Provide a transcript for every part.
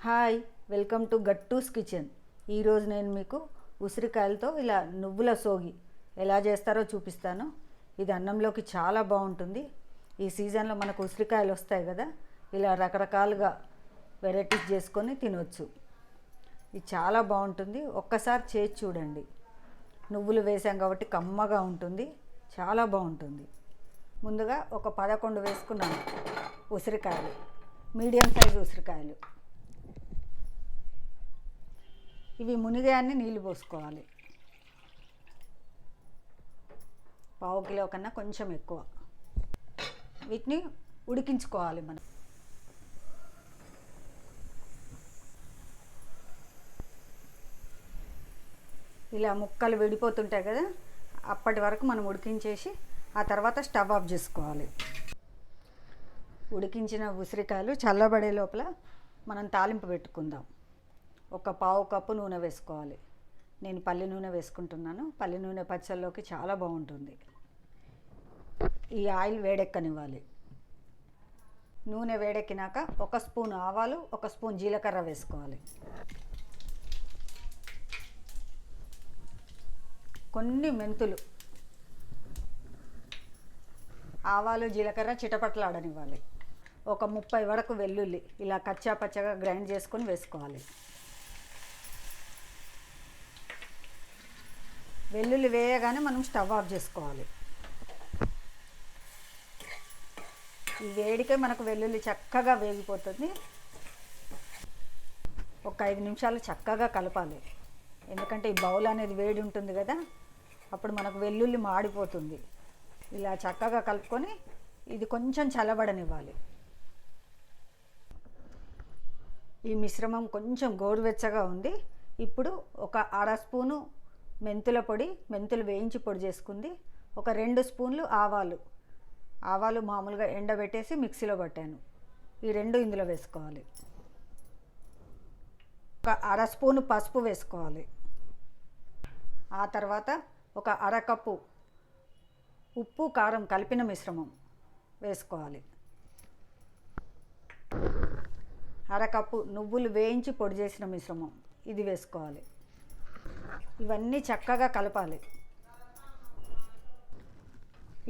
Hi, welcome to Gattu's kitchen. ఈరోజు నేను మీకు ఉసిరికాయలతో ఇలా నువ్వుల సోగి ఎలా చేస్తారో చూపిస్తాను. ఇది అన్నంలోకి చాలా బాగుంటుంది. ఈ సీజన్లో మనకు ఉసిరికాయలు వస్తాయి కదా, ఇలా రకరకాలుగా వెరైటీస్ చేసుకొని తినొచ్చు. ఇది చాలా బాగుంటుంది, ఒక్కసారి చేసి చూడండి. నువ్వులు వేసాం కాబట్టి కమ్మగా ఉంటుంది, చాలా బాగుంటుంది. ముందుగా ఒక 11 వేసుకున్నాను ఉసిరికాయలు, మీడియం సైజు ఉసిరికాయలు. ఇవి మునిగాన్ని నీళ్ళు పోసుకోవాలి. 1/2 కిలో కన్నా కొంచెం ఎక్కువ. వీటిని ఉడికించుకోవాలి మనం. ఇలా ముక్కలు విడిపోతుంటాయి కదా, అప్పటి వరకు మనం ఉడికించేసి ఆ తర్వాత స్టవ్ ఆఫ్ చేసుకోవాలి. ఉడికించిన ఉసిరికాయలు చల్లబడే లోపల మనం తాలింపు పెట్టుకుందాం. ఒక 1/2 కప్పు నూనె వేసుకోవాలి. నేను పల్లి నూనె వేసుకుంటున్నాను. పల్లి నూనె పచ్చళ్ళలోకి చాలా బాగుంటుంది. ఈ ఆయిల్ వేడెక్కనివ్వాలి. నూనె వేడెక్కినాక 1 స్పూన్ ఆవాలు, 1 స్పూన్ జీలకర్ర వేసుకోవాలి. కొన్ని మెంతులు, ఆవాలు జీలకర్ర చిటపట్లాడనివ్వాలి. ఒక 30 వరకు వెల్లుల్లి ఇలా కచ్చా పచ్చగా గ్రైండ్ చేసుకొని వేసుకోవాలి. వెల్లుల్లి వేయగానే మనం స్టవ్ ఆఫ్ చేసుకోవాలి. ఈ వేడికే మనకు వెల్లుల్లి చక్కగా వేగిపోతుంది. ఒక 5 నిమిషాలు చక్కగా కలపాలి. ఎందుకంటే ఈ బౌల్ అనేది వేడి ఉంటుంది కదా, అప్పుడు మనకు వెల్లుల్లి మాడిపోతుంది. ఇలా చక్కగా కలుపుకొని ఇది కొంచెం చల్లబడనివ్వాలి. ఈ మిశ్రమం కొంచెం గోరువెచ్చగా ఉంది. ఇప్పుడు ఒక 1/2 స్పూను మెంతుల పొడి, మెంతులు వేయించి పొడి చేసుకుంది. ఒక 2 స్పూన్లు ఆవాలు మామూలుగా ఎండబెట్టేసి మిక్సీలో పట్టాను. ఈ 2 ఇందులో వేసుకోవాలి. ఒక 1/2 స్పూను పసుపు వేసుకోవాలి. ఆ తర్వాత ఒక 1/2 కప్పు ఉప్పు కారం కలిపిన మిశ్రమం వేసుకోవాలి. 1/2 కప్పు నువ్వులు వేయించి పొడి చేసిన మిశ్రమం ఇది వేసుకోవాలి. ఇవన్నీ చక్కగా కలపాలి.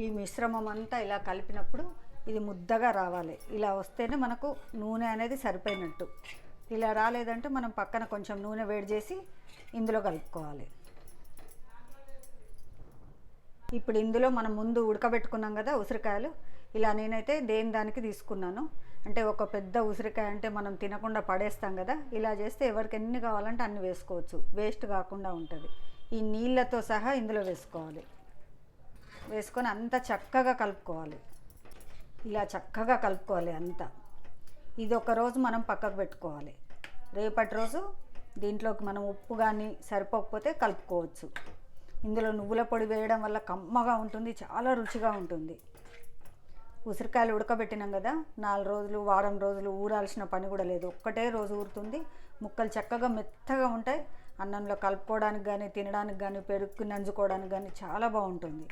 ఈ మిశ్రమం అంతా ఇలా కలిపినప్పుడు ఇది ముద్దగా రావాలి. ఇలా వస్తేనే మనకు నూనె అనేది సరిపోయినట్టు. ఇలా రాలేదంటే మనం పక్కన కొంచెం నూనె వేడి చేసి ఇందులో కలుపుకోవాలి. ఇప్పుడు ఇందులో మనం ముందు ఉడకబెట్టుకున్నాం కదా ఉసిరికాయలు, ఇలా నేనైతే దేని దానికి తీసుకున్నాను. అంటే ఒక పెద్ద ఉసిరికాయ అంటే మనం తినకుండా పడేస్తాం కదా, ఇలా చేస్తే ఎవరికి ఎన్ని కావాలంటే అన్ని వేసుకోవచ్చు, వేస్ట్ కాకుండా ఉంటుంది. ఈ నీళ్ళతో సహా ఇందులో వేసుకోవాలి. వేసుకొని అంతా చక్కగా కలుపుకోవాలి. ఇలా చక్కగా కలుపుకోవాలి అంతా. ఇది ఒక రోజు మనం పక్కకు పెట్టుకోవాలి. రేపటి రోజు దీంట్లోకి మనం ఉప్పు కానీ సరిపోకపోతే కలుపుకోవచ్చు. ఇందులో నువ్వుల పొడి వేయడం వల్ల కమ్మగా ఉంటుంది, చాలా రుచిగా ఉంటుంది. ఉసిరికాయలు ఉడకబెట్టినాం కదా, 4 రోజులు వారం రోజులు ఊరాల్సిన పని కూడా లేదు. ఒక్కటే రోజు ఊరుతుంది. ముక్కలు చక్కగా మెత్తగా ఉంటాయి. అన్నంలో కలుపుకోవడానికి కానీ, తినడానికి కానీ, పెరుగు నంజుకోవడానికి కానీ చాలా బాగుంటుంది.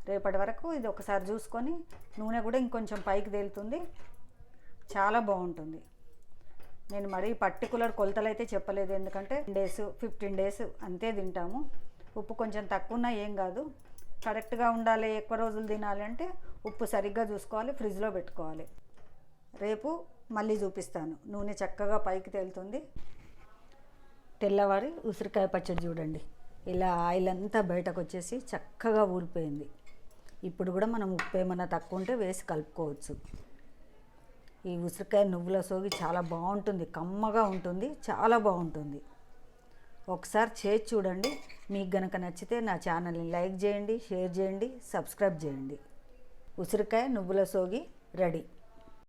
రేపటి వరకు ఇది ఒకసారి చూసుకొని నూనె కూడా ఇంకొంచెం పైకి తేలుతుంది, చాలా బాగుంటుంది. నేను మరీ పర్టికులర్ కొలతలు అయితే చెప్పలేదు, ఎందుకంటే 10 డేస్ 15 డేస్ అంతే తింటాము. ఉప్పు కొంచెం తక్కువ ఉన్నా ఏం కాదు. కరెక్ట్గా ఉండాలి, ఎక్కువ రోజులు తినాలి అంటే ఉప్పు సరిగ్గా చూసుకోవాలి, ఫ్రిడ్జ్లో పెట్టుకోవాలి. రేపు మళ్ళీ చూపిస్తాను. నూనె చక్కగా పైకి తేలుతుంది. తెల్లవారి ఉసిరికాయ పచ్చడి చూడండి, ఇలా ఆయిల్ అంతా బయటకు వచ్చేసి చక్కగా ఊరిపోయింది. ఇప్పుడు కూడా మనం ఉప్పు ఏమైనా తక్కువ ఉంటే వేసి కలుపుకోవచ్చు. ఈ ఉసిరికాయ నువ్వుల సోగి చాలా బాగుంటుంది, కమ్మగా ఉంటుంది, చాలా బాగుంటుంది. ఒకసారి చేసి చూడండి. మీకు గనక నచ్చితే నా ఛానల్ని లైక్ చేయండి, షేర్ చేయండి, సబ్స్క్రైబ్ చేయండి. ఉసిరికాయ నువ్వుల సోగి రెడీ.